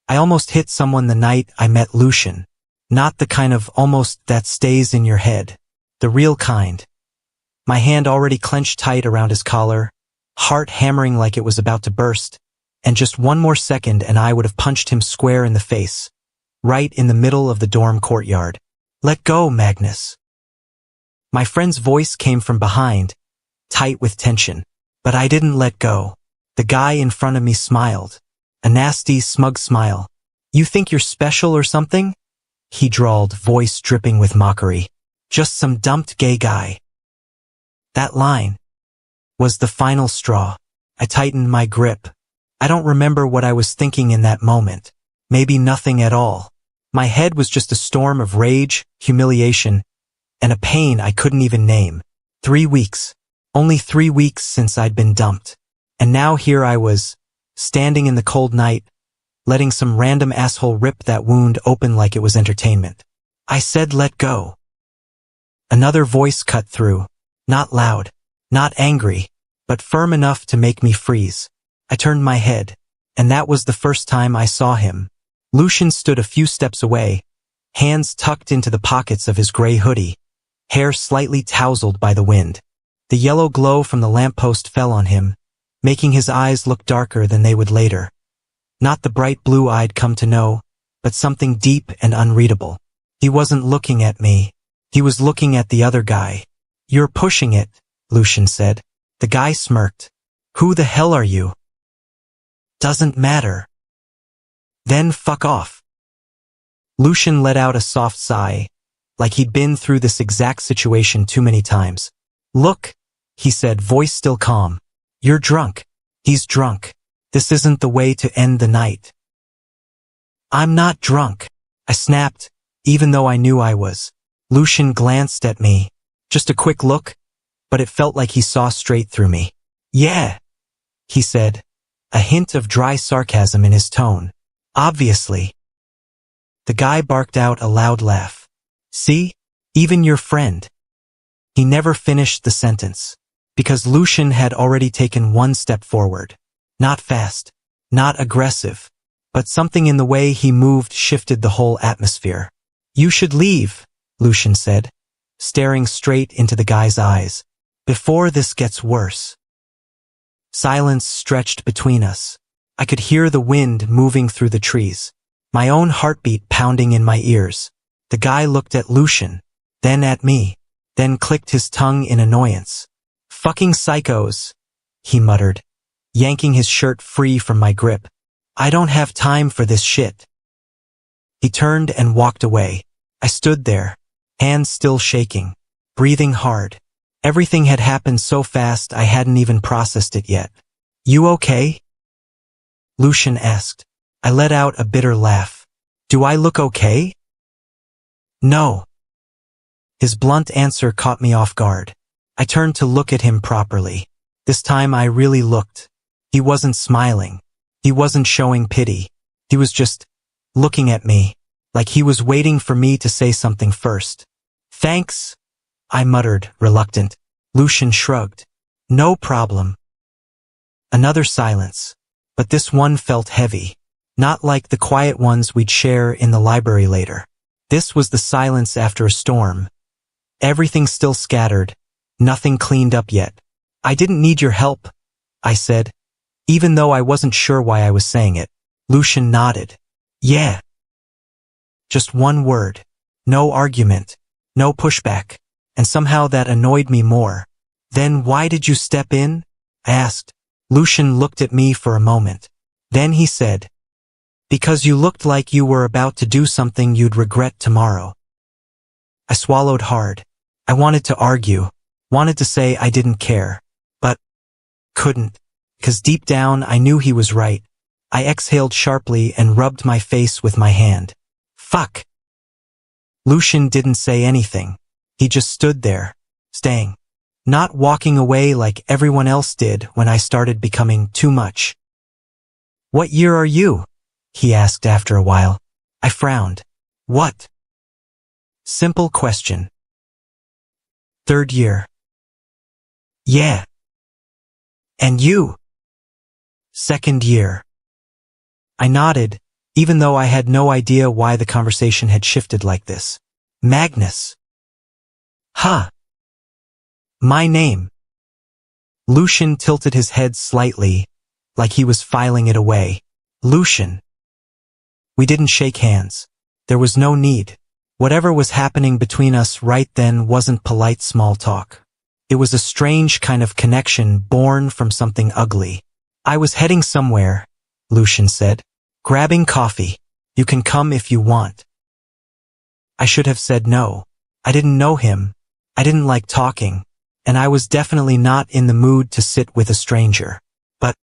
I almost hit someone the night I met Lucian. Not the kind of almost that stays in your head. The real kind. My hand already clenched tight around his collar, heart hammering like it was about to burst, and just one more second and I would have punched him square in the face, right in the middle of the dorm courtyard. Let go, Magnus. My friend's voice came from behind, tight with tension. But I didn't let go. The guy in front of me smiled. A nasty, smug smile. You think you're special or something? He drawled, voice dripping with mockery. Just some dumped gay guy. That line was the final straw. I tightened my grip. I don't remember what I was thinking in that moment. Maybe nothing at all. My head was just a storm of rage, humiliation, and a pain I couldn't even name. 3 weeks. Only 3 weeks since I'd been dumped. And now here I was, standing in the cold night, letting some random asshole rip that wound open like it was entertainment. I said let go. Another voice cut through. Not loud, not angry, but firm enough to make me freeze. I turned my head, and that was the first time I saw him. Lucian stood a few steps away, hands tucked into the pockets of his gray hoodie, hair slightly tousled by the wind. The yellow glow from the lamppost fell on him, making his eyes look darker than they would later. Not the bright blue I'd come to know, but something deep and unreadable. He wasn't looking at me. He was looking at the other guy. You're pushing it, Lucian said. The guy smirked. Who the hell are you? Doesn't matter. Then fuck off. Lucian let out a soft sigh, like he'd been through this exact situation too many times. Look, he said, voice still calm. You're drunk. He's drunk. This isn't the way to end the night. I'm not drunk, I snapped, even though I knew I was. Lucian glanced at me. Just a quick look, but it felt like he saw straight through me. Yeah, he said, a hint of dry sarcasm in his tone. Obviously. The guy barked out a loud laugh. See? Even your friend. He never finished the sentence, because Lucian had already taken one step forward. Not fast, not aggressive, but something in the way he moved shifted the whole atmosphere. You should leave, Lucian said, staring straight into the guy's eyes, before this gets worse. Silence stretched between us. I could hear the wind moving through the trees, my own heartbeat pounding in my ears. The guy looked at Lucian, then at me, then clicked his tongue in annoyance. Fucking psychos, he muttered, yanking his shirt free from my grip. I don't have time for this shit. He turned and walked away. I stood there, hands still shaking, breathing hard. Everything had happened so fast I hadn't even processed it yet. You okay? Lucian asked. I let out a bitter laugh. Do I look okay? No. His blunt answer caught me off guard. I turned to look at him properly. This time I really looked. He wasn't smiling. He wasn't showing pity. He was just looking at me, like he was waiting for me to say something first. Thanks, I muttered, reluctant. Lucian shrugged. No problem. Another silence, but this one felt heavy, not like the quiet ones we'd share in the library later. This was the silence after a storm. Everything still scattered, nothing cleaned up yet. I didn't need your help, I said, even though I wasn't sure why I was saying it. Lucian nodded. Yeah. Just one word. No argument. No pushback. And somehow that annoyed me more. Then why did you step in? I asked. Lucian looked at me for a moment. Then he said, because you looked like you were about to do something you'd regret tomorrow. I swallowed hard. I wanted to argue, wanted to say I didn't care, but couldn't, because deep down I knew he was right. I exhaled sharply and rubbed my face with my hand. Fuck. Lucian didn't say anything. He just stood there, staying, not walking away like everyone else did when I started becoming too much. What year are you? He asked after a while. I frowned. What? Simple question. 3rd year. Yeah. And you? 2nd year. I nodded, even though I had no idea why the conversation had shifted like this. Magnus. Huh. My name. Lucian tilted his head slightly, like he was filing it away. Lucian. We didn't shake hands. There was no need. Whatever was happening between us right then wasn't polite small talk. It was a strange kind of connection born from something ugly. I was heading somewhere, Lucian said. Grabbing coffee. You can come if you want. I should have said no. I didn't know him. I didn't like talking, and I was definitely not in the mood to sit with a stranger. But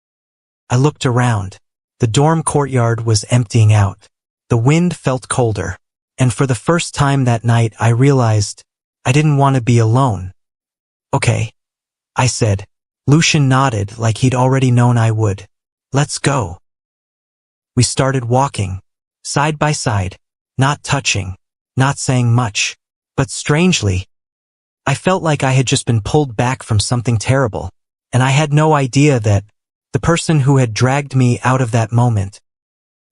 I looked around. The dorm courtyard was emptying out. The wind felt colder, and for the first time that night I realized I didn't want to be alone. Okay, I said. Lucian nodded like he'd already known I would. Let's go. We started walking, side by side, not touching, not saying much, but strangely, I felt like I had just been pulled back from something terrible, and I had no idea that the person who had dragged me out of that moment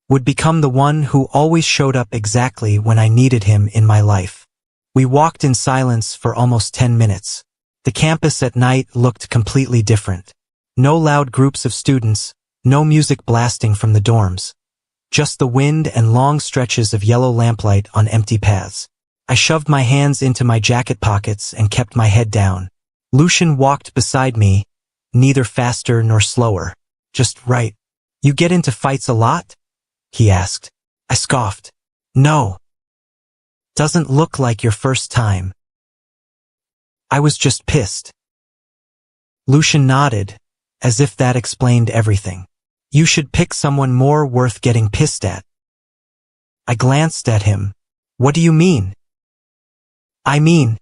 would become the one who always showed up exactly when I needed him in my life. We walked in silence for almost 10 minutes. The campus at night looked completely different. No loud groups of students, no music blasting from the dorms. Just the wind and long stretches of yellow lamplight on empty paths. I shoved my hands into my jacket pockets and kept my head down. Lucian walked beside me, neither faster nor slower. Just right. You get into fights a lot? He asked. I scoffed. No. Doesn't look like your first time. I was just pissed. Lucian nodded, as if that explained everything. You should pick someone more worth getting pissed at. I glanced at him. What do you mean? I mean,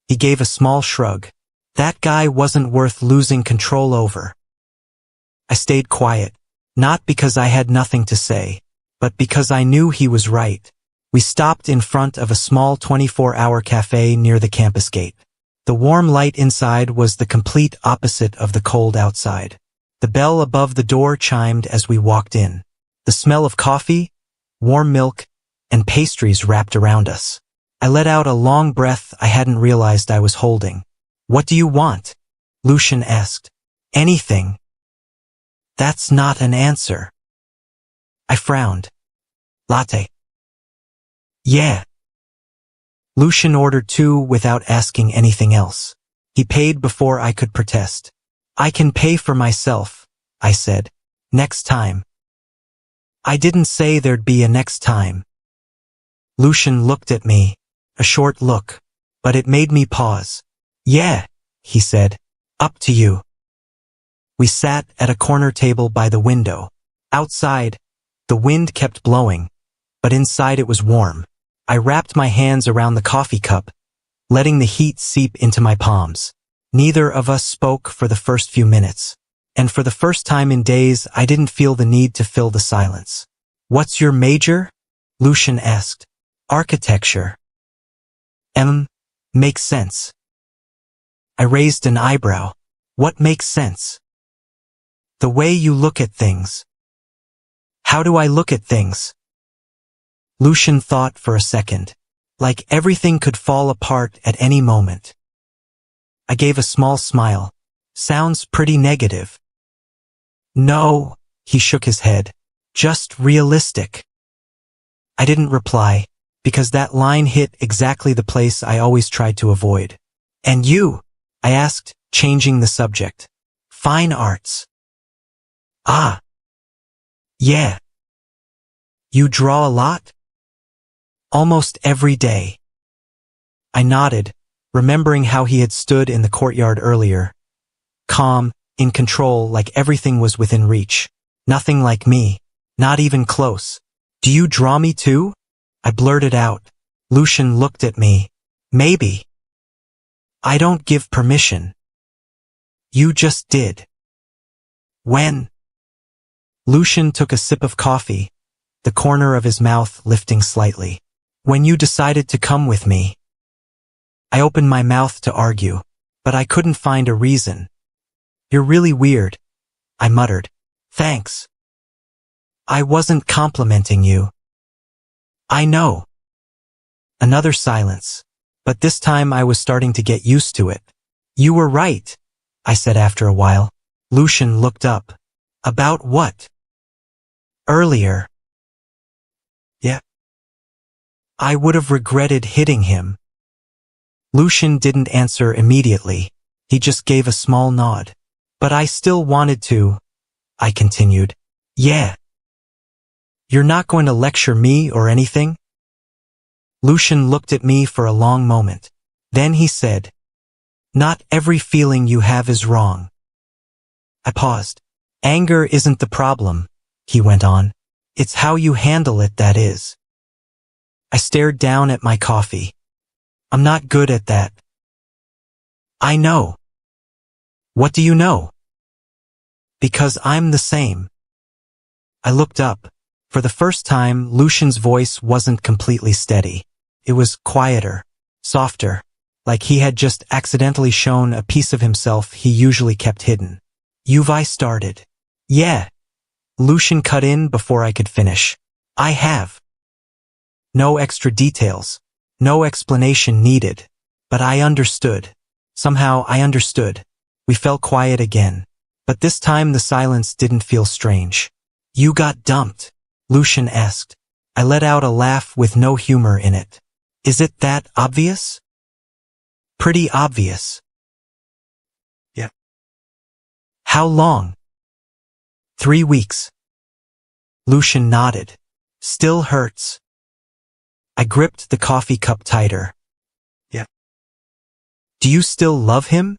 he gave a small shrug. That guy wasn't worth losing control over. I stayed quiet, not because I had nothing to say, but because I knew he was right. We stopped in front of a small 24-hour cafe near the campus gate. The warm light inside was the complete opposite of the cold outside. The bell above the door chimed as we walked in. The smell of coffee, warm milk, and pastries wrapped around us. I let out a long breath I hadn't realized I was holding. What do you want? Lucian asked. Anything. That's not an answer. I frowned. Latte. Yeah. Lucian ordered 2 without asking anything else. He paid before I could protest. I can pay for myself, I said. Next time. I didn't say there'd be a next time. Lucian looked at me, a short look, but it made me pause. Yeah, he said. Up to you. We sat at a corner table by the window. Outside, the wind kept blowing, but inside it was warm. I wrapped my hands around the coffee cup, letting the heat seep into my palms. Neither of us spoke for the first few minutes, and for the first time in days I didn't feel the need to fill the silence. What's your major? Lucian asked. Architecture. Makes sense. I raised an eyebrow. What makes sense? The way you look at things. How do I look at things? Lucian thought for a second, like everything could fall apart at any moment. I gave a small smile. Sounds pretty negative. No, he shook his head. Just realistic. I didn't reply, because that line hit exactly the place I always tried to avoid. And you? I asked, changing the subject. Fine arts. Ah. Yeah. You draw a lot? Almost every day. I nodded, remembering how he had stood in the courtyard earlier. Calm, in control, like everything was within reach. Nothing like me. Not even close. Do you draw me too? I blurted out. Lucian looked at me. Maybe. I don't give permission. You just did. When? Lucian took a sip of coffee, the corner of his mouth lifting slightly. When you decided to come with me. I opened my mouth to argue, but I couldn't find a reason. You're really weird, I muttered. Thanks. I wasn't complimenting you. I know. Another silence. But this time I was starting to get used to it. You were right, I said after a while. Lucian looked up. About what? Earlier. Yeah. I would have regretted hitting him. Lucian didn't answer immediately. He just gave a small nod. But I still wanted to, I continued. Yeah. You're not going to lecture me or anything? Lucian looked at me for a long moment. Then he said, Not every feeling you have is wrong. I paused. Anger isn't the problem, he went on. It's how you handle it that is. I stared down at my coffee. I'm not good at that. I know. What do you know? Because I'm the same. I looked up. For the first time, Lucian's voice wasn't completely steady. It was quieter, softer, like he had just accidentally shown a piece of himself he usually kept hidden. I started. Yeah. Lucian cut in before I could finish. I have. No extra details. No explanation needed. But I understood. Somehow I understood. We fell quiet again. But this time the silence didn't feel strange. You got dumped? Lucian asked. I let out a laugh with no humor in it. Is it that obvious? Pretty obvious. Yeah. How long? 3 weeks. Lucian nodded. Still hurts. I gripped the coffee cup tighter. Yeah. Do you still love him?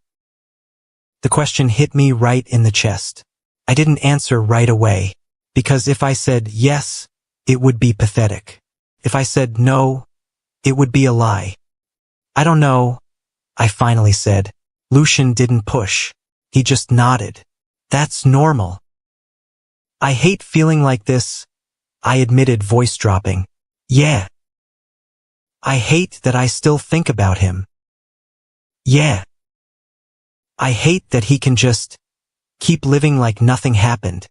The question hit me right in the chest. I didn't answer right away, because if I said yes, it would be pathetic. If I said no, it would be a lie. I don't know, I finally said. Lucian didn't push. He just nodded. That's normal. I hate feeling like this, I admitted, voice dropping. Yeah. I hate that I still think about him. Yeah. I hate that he can just keep living like nothing happened.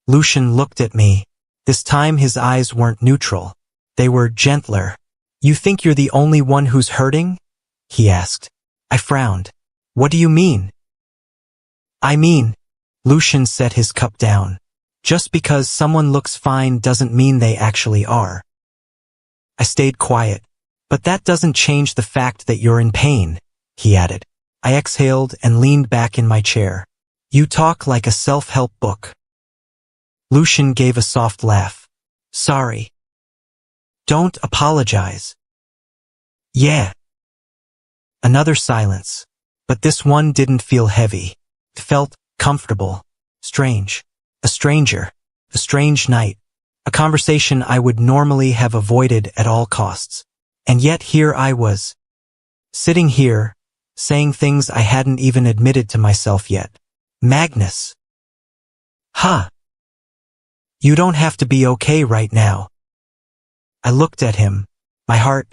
Lucian looked at me. This time his eyes weren't neutral. They were gentler. You think you're the only one who's hurting? He asked. I frowned. What do you mean? I mean, Lucian set his cup down. Just because someone looks fine doesn't mean they actually are. I stayed quiet. But that doesn't change the fact that you're in pain, he added. I exhaled and leaned back in my chair. You talk like a self-help book. Lucian gave a soft laugh. Sorry. Don't apologize. Yeah. Another silence. But this one didn't feel heavy. It felt comfortable. Strange. A stranger. A strange night. A conversation I would normally have avoided at all costs. And yet here I was. Sitting here, saying things I hadn't even admitted to myself yet. Magnus. Huh. You don't have to be okay right now. I looked at him. My heart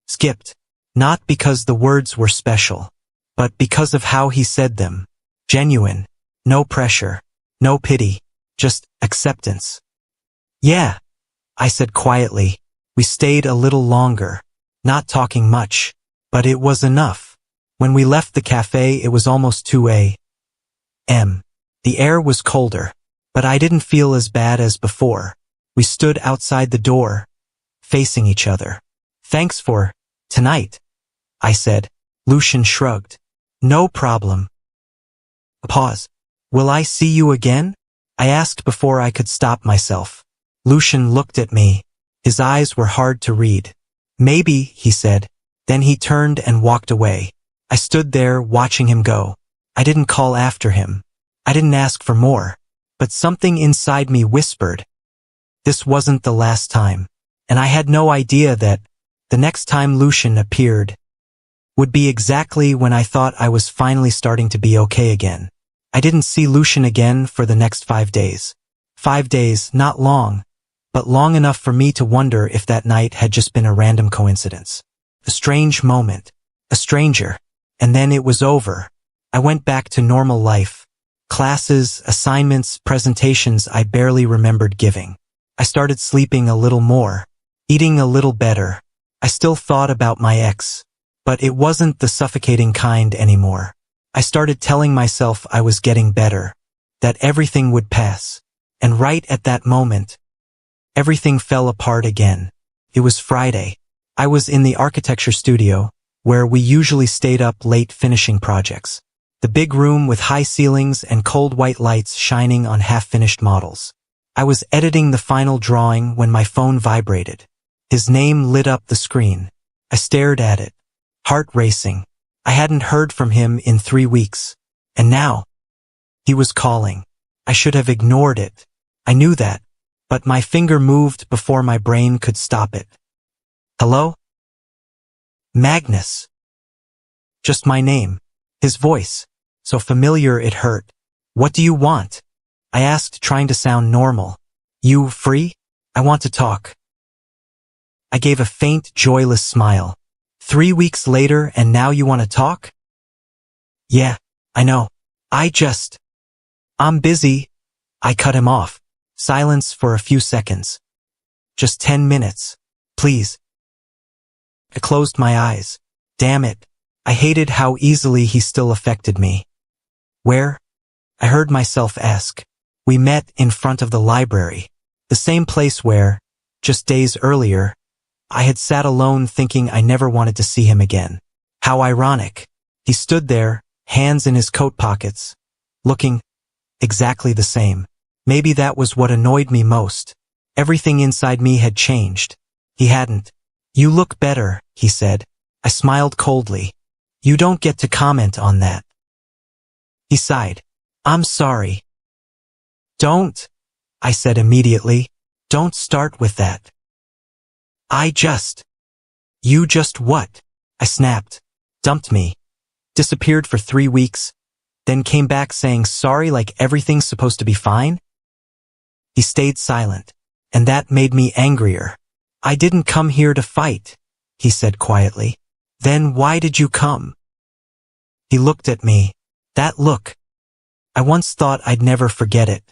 skipped. Not because the words were special, but because of how he said them. Genuine. No pressure. No pity. Just acceptance. Yeah, I said quietly. We stayed a little longer. Not talking much, but it was enough. When we left the cafe, it was almost 2 a.m. The air was colder, but I didn't feel as bad as before. We stood outside the door, facing each other. Thanks for tonight, I said. Lucian shrugged. No problem. A pause. Will I see you again? I asked before I could stop myself. Lucian looked at me. His eyes were hard to read. Maybe, he said. Then he turned and walked away. I stood there watching him go. I didn't call after him. I didn't ask for more. But something inside me whispered. This wasn't the last time. And I had no idea that the next time Lucian appeared would be exactly when I thought I was finally starting to be okay again. I didn't see Lucian again for the next 5 days. 5 days, not long, but long enough for me to wonder if that night had just been a random coincidence. A strange moment. A stranger. And then it was over. I went back to normal life. Classes, assignments, presentations I barely remembered giving. I started sleeping a little more. Eating a little better. I still thought about my ex, but it wasn't the suffocating kind anymore. I started telling myself I was getting better, that everything would pass. And right at that moment, everything fell apart again. It was Friday. I was in the architecture studio, where we usually stayed up late finishing projects. The big room with high ceilings and cold white lights shining on half-finished models. I was editing the final drawing when my phone vibrated. His name lit up the screen. I stared at it, heart racing. I hadn't heard from him in 3 weeks. And now, he was calling. I should have ignored it. I knew that, but my finger moved before my brain could stop it. Hello? Magnus. Just my name. His voice, so familiar it hurt. What do you want? I asked, trying to sound normal. You free? I want to talk. I gave a faint, joyless smile. 3 weeks later and now you want to talk? Yeah, I know. I'm busy. I cut him off. Silence for a few seconds. Just 10 minutes. Please. I closed my eyes. Damn it. I hated how easily he still affected me. Where? I heard myself ask. We met in front of the library. The same place where, just days earlier, I had sat alone thinking I never wanted to see him again. How ironic. He stood there, hands in his coat pockets, looking exactly the same. Maybe that was what annoyed me most. Everything inside me had changed. He hadn't. You look better, he said. I smiled coldly. You don't get to comment on that. He sighed. I'm sorry. Don't, I said immediately. Don't start with that. You just what? I snapped. Dumped me. Disappeared for 3 weeks. Then came back saying sorry like everything's supposed to be fine? He stayed silent. And that made me angrier. I didn't come here to fight, he said quietly. Then why did you come? He looked at me. That look. I once thought I'd never forget it.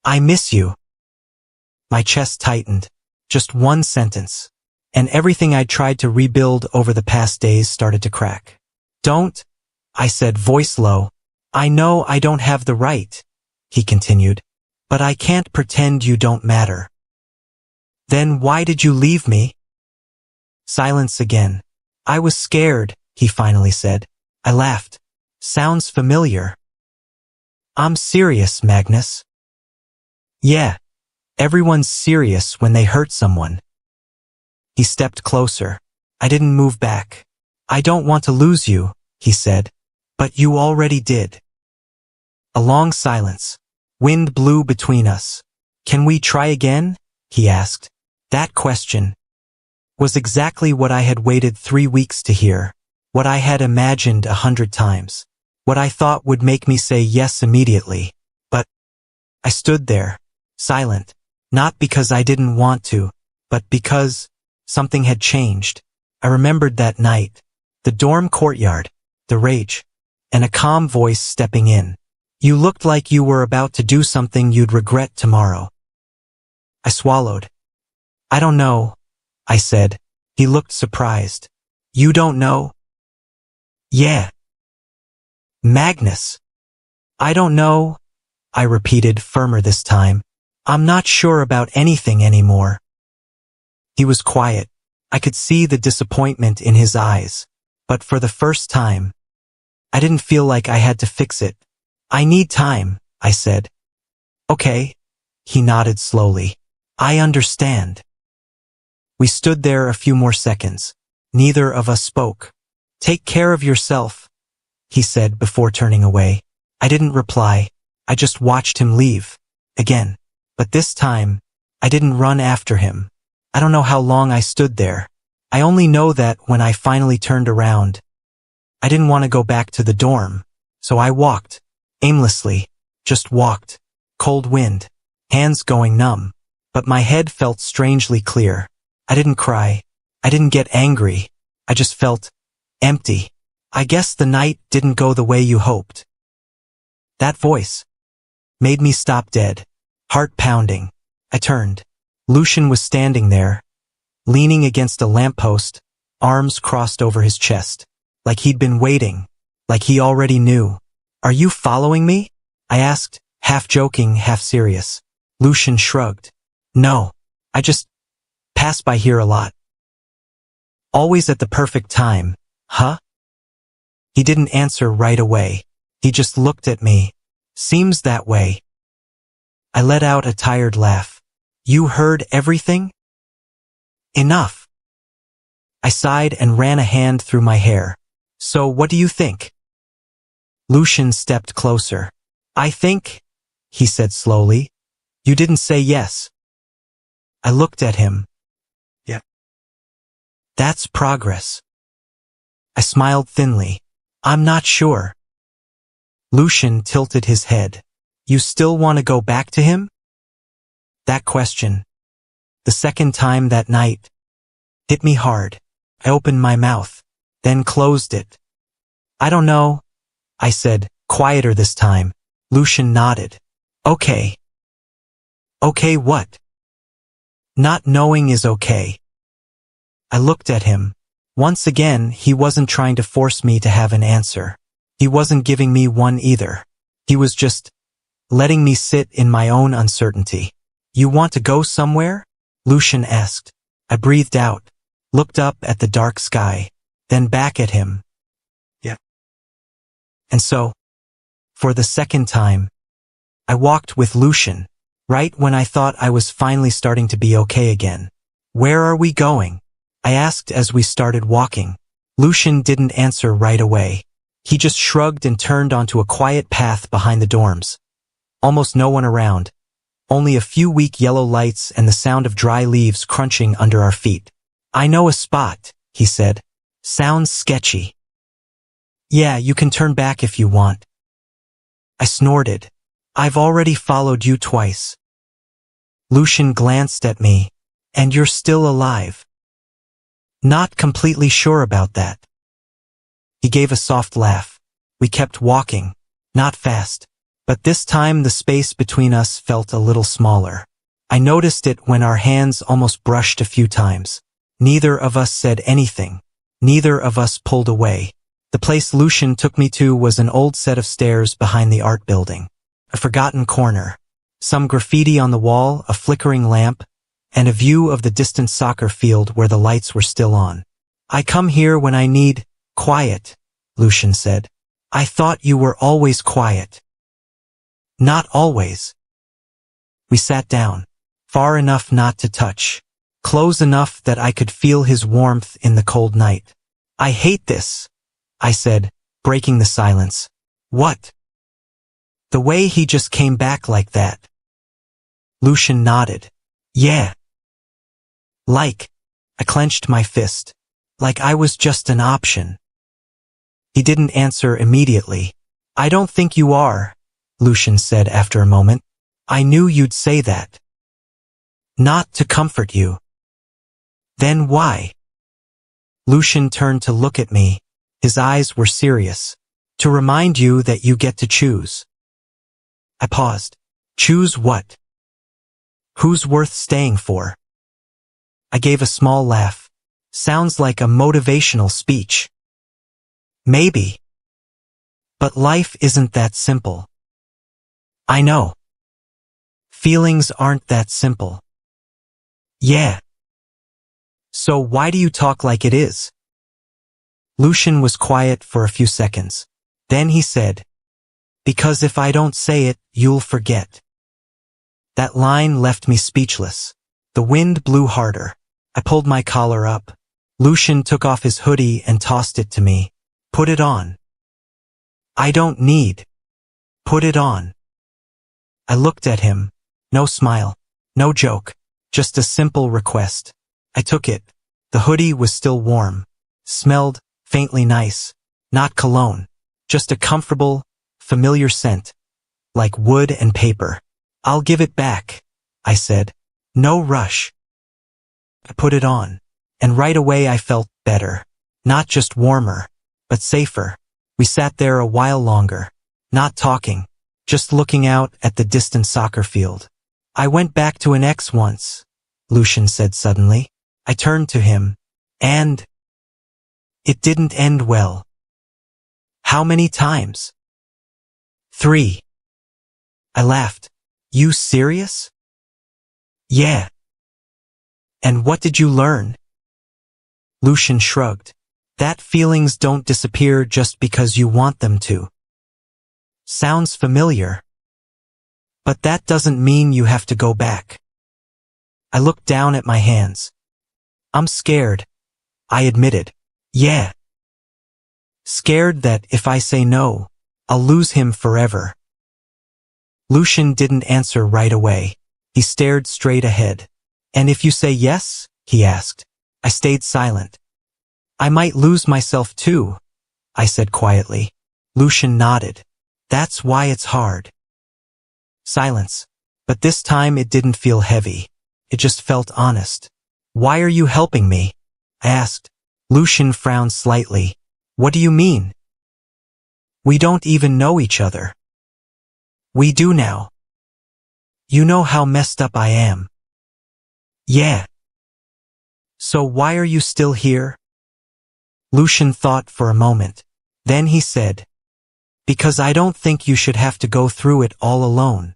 I miss you. My chest tightened. Just one sentence. And everything I'd tried to rebuild over the past days started to crack. Don't, I said, voice low. I know I don't have the right, he continued. But I can't pretend you don't matter. Then why did you leave me? Silence again. I was scared, he finally said. I laughed. Sounds familiar. I'm serious, Magnus. Yeah. Everyone's serious when they hurt someone. He stepped closer. I didn't move back. I don't want to lose you, he said. But you already did. A long silence. Wind blew between us. Can we try again? He asked. That question was exactly what I had waited 3 weeks to hear. What I had imagined 100 times. What I thought would make me say yes immediately. But I stood there, silent. Not because I didn't want to, but because something had changed. I remembered that night. The dorm courtyard, the rage, and a calm voice stepping in. You looked like you were about to do something you'd regret tomorrow. I swallowed. I don't know, I said. He looked surprised. You don't know? Yeah. Magnus. I don't know, I repeated, firmer this time. I'm not sure about anything anymore. He was quiet. I could see the disappointment in his eyes. But for the first time, I didn't feel like I had to fix it. I need time, I said. Okay. He nodded slowly. I understand. We stood there a few more seconds. Neither of us spoke. Take care of yourself, he said before turning away. I didn't reply. I just watched him leave. Again. But this time, I didn't run after him. I don't know how long I stood there. I only know that when I finally turned around, I didn't want to go back to the dorm. So I walked. Aimlessly. Just walked. Cold wind. Hands going numb. But my head felt strangely clear. I didn't cry. I didn't get angry. I just felt empty. I guess the night didn't go the way you hoped. That voice made me stop dead. Heart pounding. I turned. Lucian was standing there. leaning against a lamppost, arms crossed over his chest. Like he'd been waiting. Like he already knew. "Are you following me?" I asked, half joking, half serious. Lucian shrugged. "No. I just pass by here a lot." "Always at the perfect time, huh?" He didn't answer right away. He just looked at me. "Seems that way." I let out a tired laugh. "You heard everything?" "Enough." I sighed and ran a hand through my hair. "So what do you think?" Lucian stepped closer. "I think," he said slowly, "you didn't say yes." I looked at him. "Yeah. That's progress." I smiled thinly. "I'm not sure." Lucian tilted his head. "You still want to go back to him?" That question, the second time that night, hit me hard. I opened my mouth, then closed it. "I don't know," I said, quieter this time. Lucian nodded. "Okay." "Okay what?" "Not knowing is okay." I looked at him. Once again, he wasn't trying to force me to have an answer. He wasn't giving me one either. He was just letting me sit in my own uncertainty. "You want to go somewhere?" Lucian asked. I breathed out, looked up at the dark sky, then back at him. "Yeah." And so, for the second time, I walked with Lucian, right when I thought I was finally starting to be okay again. "Where are we going?" I asked as we started walking. Lucian didn't answer right away. He just shrugged and turned onto a quiet path behind the dorms. Almost no one around. Only a few weak yellow lights and the sound of dry leaves crunching under our feet. "I know a spot," he said. "Sounds sketchy." "Yeah, you can turn back if you want." I snorted. "I've already followed you twice." Lucian glanced at me. "And you're still alive." "Not completely sure about that." He gave a soft laugh. We kept walking. Not fast. But this time the space between us felt a little smaller. I noticed it when our hands almost brushed a few times. Neither of us said anything. Neither of us pulled away. The place Lucian took me to was an old set of stairs behind the art building. A forgotten corner. Some graffiti on the wall, a flickering lamp, and a view of the distant soccer field where the lights were still on. "I come here when I need quiet," Lucian said. "I thought you were always quiet." "Not always." We sat down, far enough not to touch, close enough that I could feel his warmth in the cold night. "I hate this," I said, breaking the silence. "What?" "The way he just came back like that." Lucian nodded. "Yeah." "Like," I clenched my fist, "like I was just an option." He didn't answer immediately. "I don't think you are," Lucian said after a moment. "I knew you'd say that." "Not to comfort you." "Then why?" Lucian turned to look at me. His eyes were serious. "To remind you that you get to choose." I paused. "Choose what?" "Who's worth staying for?" I gave a small laugh. "Sounds like a motivational speech." "Maybe. But life isn't that simple." "I know. Feelings aren't that simple." "Yeah." "So why do you talk like it is?" Lucian was quiet for a few seconds. Then he said, "Because if I don't say it, you'll forget." That line left me speechless. The wind blew harder. I pulled my collar up. Lucian took off his hoodie and tossed it to me. "Put it on." "I don't need." "Put it on." I looked at him. No smile. No joke. Just a simple request. I took it. The hoodie was still warm. Smelled faintly nice. Not cologne. Just a comfortable, familiar scent. Like wood and paper. "I'll give it back," I said. "No rush." I put it on. And right away I felt better. Not just warmer, but safer. We sat there a while longer. Not talking. Just looking out at the distant soccer field. "I went back to an ex once," Lucian said suddenly. I turned to him, and it didn't end well. How many times? 3. I laughed. You serious? Yeah. And what did you learn? Lucian shrugged. That feelings don't disappear just because you want them to. Sounds familiar. But that doesn't mean you have to go back. I looked down at my hands. I'm scared, I admitted. Yeah. Scared that if I say no, I'll lose him forever. Lucian didn't answer right away. He stared straight ahead. And if you say yes? He asked. I stayed silent. I might lose myself too, I said quietly. Lucian nodded. That's why it's hard. Silence. But this time it didn't feel heavy. It just felt honest. Why are you helping me? I asked. Lucian frowned slightly. What do you mean? We don't even know each other. We do now. You know how messed up I am. Yeah. So why are you still here? Lucian thought for a moment. Then he said, because I don't think you should have to go through it all alone.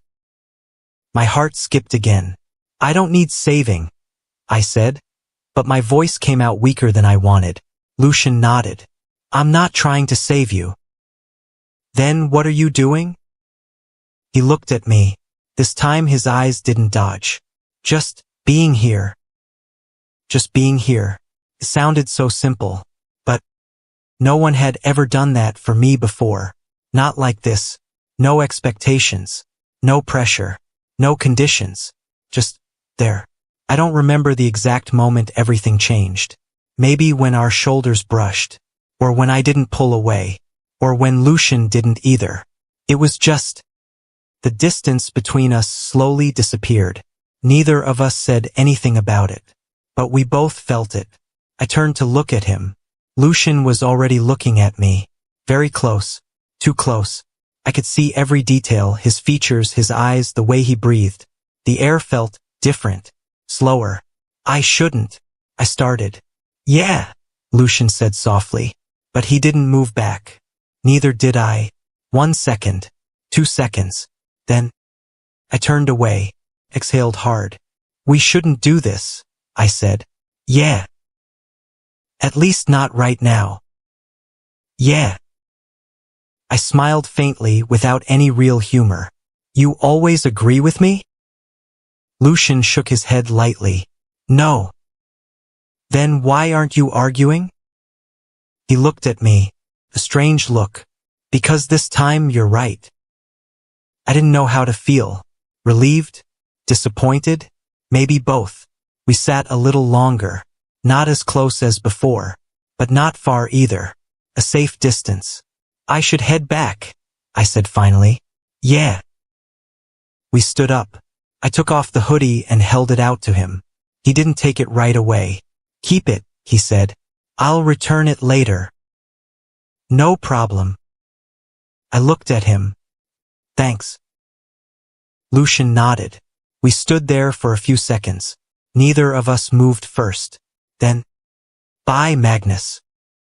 My heart skipped again. I don't need saving, I said, but my voice came out weaker than I wanted. Lucian nodded. I'm not trying to save you. Then what are you doing? He looked at me. This time his eyes didn't dodge. Just being here. Just being here. It sounded so simple, but no one had ever done that for me before. Not like this. No expectations. No pressure. No conditions. Just there. I don't remember the exact moment everything changed. Maybe when our shoulders brushed. Or when I didn't pull away. Or when Lucian didn't either. It was just the distance between us slowly disappeared. Neither of us said anything about it. But we both felt it. I turned to look at him. Lucian was already looking at me. Very close. Too close. I could see every detail, his features, his eyes, the way he breathed. The air felt different. Slower. I shouldn't. I started. Yeah, Lucian said softly. But he didn't move back. Neither did I. 1 second. 2 seconds. Then I turned away. Exhaled hard. We shouldn't do this, I said. Yeah. At least not right now. Yeah. I smiled faintly without any real humor. You always agree with me? Lucian shook his head lightly. No. Then why aren't you arguing? He looked at me. A strange look. Because this time you're right. I didn't know how to feel. Relieved? Disappointed? Maybe both. We sat a little longer. Not as close as before. But not far either. A safe distance. I should head back, I said finally. Yeah. We stood up. I took off the hoodie and held it out to him. He didn't take it right away. Keep it, he said. I'll return it later. No problem. I looked at him. Thanks. Lucian nodded. We stood there for a few seconds. Neither of us moved first. Then, bye, Magnus.